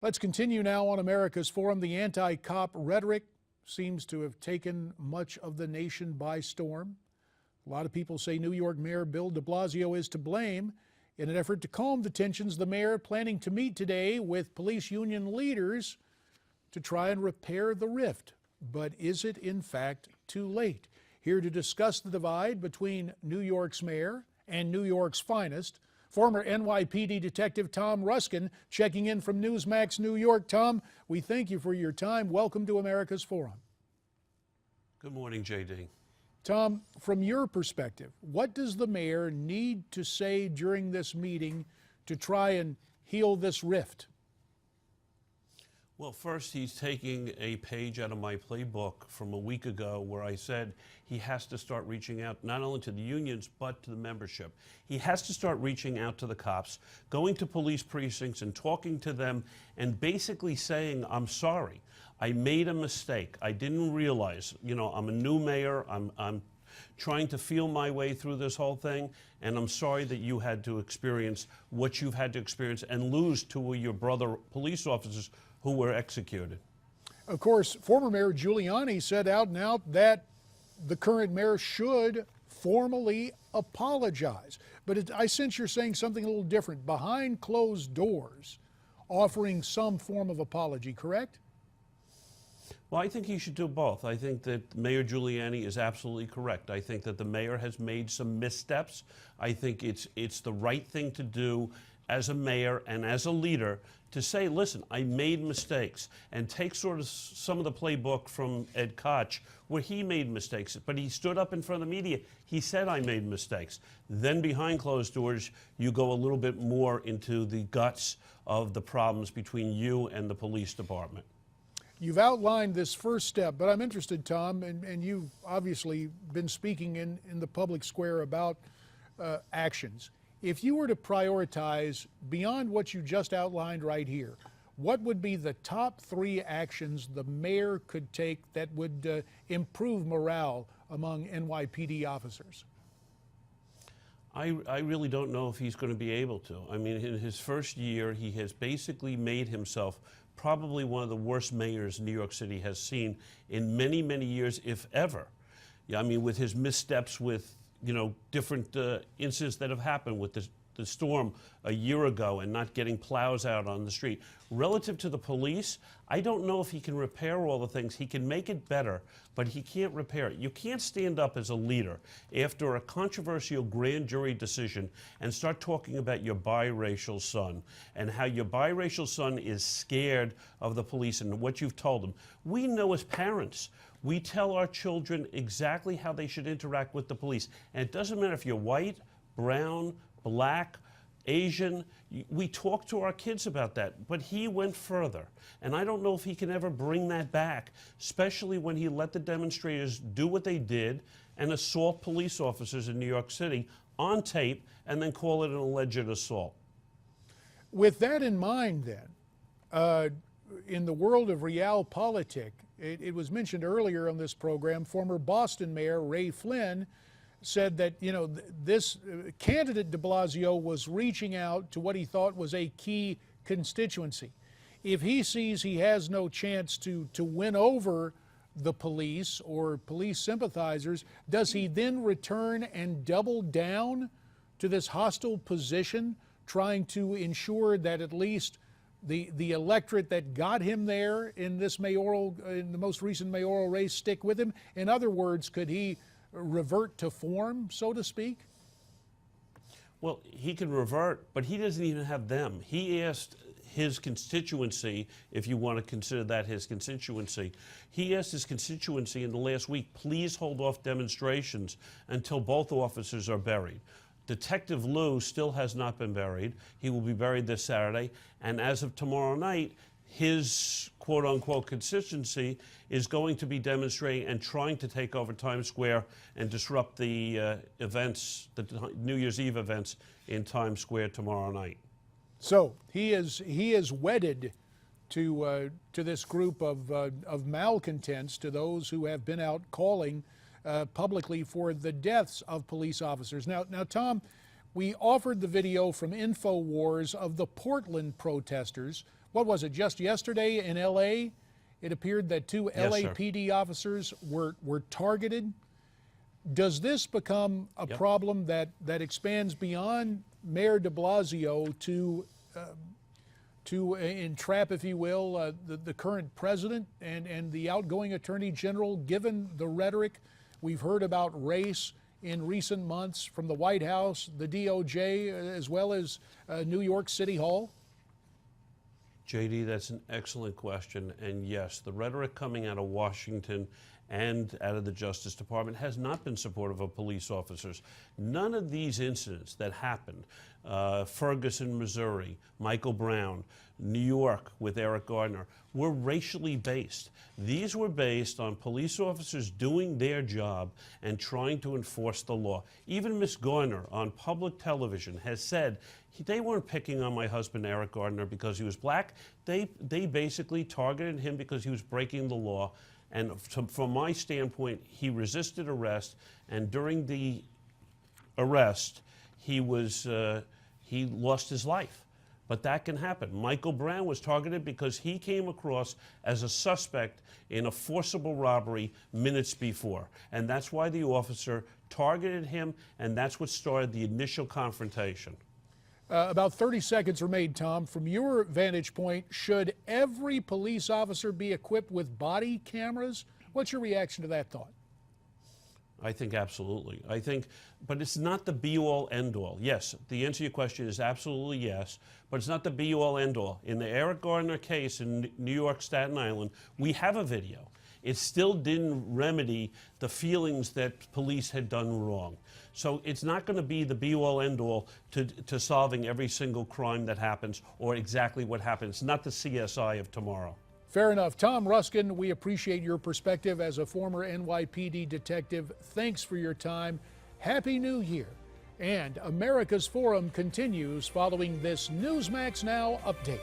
Let's continue now on America's Forum. The anti-cop rhetoric seems to have taken much of the nation by storm. A lot of people say New York Mayor Bill de Blasio is to blame. In an effort to calm the tensions, the mayor planning to meet today with police union leaders to try and repair the rift. But is it in fact too late? Here to discuss the divide between New York's mayor and New York's finest, former NYPD Detective Tom Ruskin, checking in from Newsmax New York. Tom, we thank you for your time. Welcome to America's Forum. Good morning, J.D. Tom, from your perspective, what does the mayor need to say during this meeting to try and heal this rift? Well, first, he's taking a page out of my playbook from a week ago where I said he has to start reaching out not only to the unions but to the membership. He has to start reaching out to the cops, going to police precincts and talking to them and basically saying, I'm sorry, I made a mistake. I didn't realize, I'm a new mayor. I'm trying to feel my way through this whole thing, and I'm sorry that you had to experience what you've had to experience and lose two of your brother police officers who were executed. Of course, former Mayor Giuliani said out and out that the current mayor should formally apologize. But I sense you're saying something a little different, behind closed doors, offering some form of apology, correct? Well, I think he should do both. I think that Mayor Giuliani is absolutely correct. I think that the mayor has made some missteps. I think it's the right thing to do as a mayor and as a leader to say, listen, I made mistakes, and take sort of some of the playbook from Ed Koch where he made mistakes, but he stood up in front of the media. He said, I made mistakes. Then behind closed doors, you go a little bit more into the guts of the problems between you and the police department. You've outlined this first step, but I'm interested, Tom, and you've obviously been speaking in the public square about actions. If you were to prioritize beyond what you just outlined right here, what would be the top 3 actions the mayor could take that would improve morale among NYPD officers? I really don't know if he's going to be able to. I mean, in his first year, he has basically made himself probably one of the worst mayors New York City has seen in many, many years, if ever. Yeah, I mean, with his missteps with different incidents that have happened with the storm a year ago and not getting plows out on the street. Relative to the police, I don't know if he can repair all the things. He can make it better, but he can't repair it. You can't stand up as a leader after a controversial grand jury decision and start talking about your biracial son and how your biracial son is scared of the police and what you've told him. We know as parents, we tell our children exactly how they should interact with the police. And it doesn't matter if you're white, brown, black, Asian. We talk to our kids about that. But he went further. And I don't know if he can ever bring that back, especially when he let the demonstrators do what they did and assault police officers in New York City on tape and then call it an alleged assault. With that in mind, then, in the world of realpolitik, it was mentioned earlier on this program, former Boston Mayor Ray Flynn said that, this candidate de Blasio was reaching out to what he thought was a key constituency. If he sees he has no chance to win over the police or police sympathizers, does he then return and double down to this hostile position, trying to ensure that at least the electorate that got him there in the most recent mayoral race stick with him? In other words, could he revert to form, so to speak? Well, he can revert, but he doesn't even have them. He asked his constituency, if you want to consider that his constituency, he asked his constituency in the last week, please hold off demonstrations until both officers are buried. Detective Lou still has not been buried. He will be buried this Saturday. And as of tomorrow night, his quote-unquote constituency is going to be demonstrating and trying to take over Times Square and disrupt the events, the New Year's Eve events in Times Square tomorrow night. So he is wedded to this group of malcontents, to those who have been out calling publicly for the deaths of police officers. Now, Tom, we offered the video from InfoWars of the Portland protesters what was it, just yesterday in L.A., it appeared that two Yes, sir. LAPD officers were targeted. Does this become a Yep. problem that expands beyond Mayor de Blasio to entrap, if you will, the current president and the outgoing attorney general, given the rhetoric we've heard about race in recent months from the White House, the DOJ, as well as New York City Hall? JD, that's an excellent question. And yes, the rhetoric coming out of Washington and out of the Justice Department has not been supportive of police officers. None of these incidents that happened, Ferguson, Missouri, Michael Brown, New York with Eric Gardner, were racially based. These were based on police officers doing their job and trying to enforce the law. Even Ms. Gardner on public television has said, they weren't picking on my husband, Eric Gardner, because he was black. They basically targeted him because he was breaking the law. And from my standpoint, he resisted arrest, and during the arrest, he lost his life. But that can happen. Michael Brown was targeted because he came across as a suspect in a forcible robbery minutes before. And that's why the officer targeted him, and that's what started the initial confrontation. About 30 seconds remain, Tom. From your vantage point, should every police officer be equipped with body cameras? What's your reaction to that thought? I think absolutely. But it's not the be-all, end-all. Yes, the answer to your question is absolutely yes, but it's not the be-all, end-all. In the Eric Gardner case in New York, Staten Island, we have a video. It still didn't remedy the feelings that police had done wrong. So it's not going to be the be-all, end-all to solving every single crime that happens or exactly what happens. It's not the CSI of tomorrow. Fair enough. Tom Ruskin, we appreciate your perspective as a former NYPD detective. Thanks for your time. Happy New Year. And America's Forum continues following this Newsmax Now update.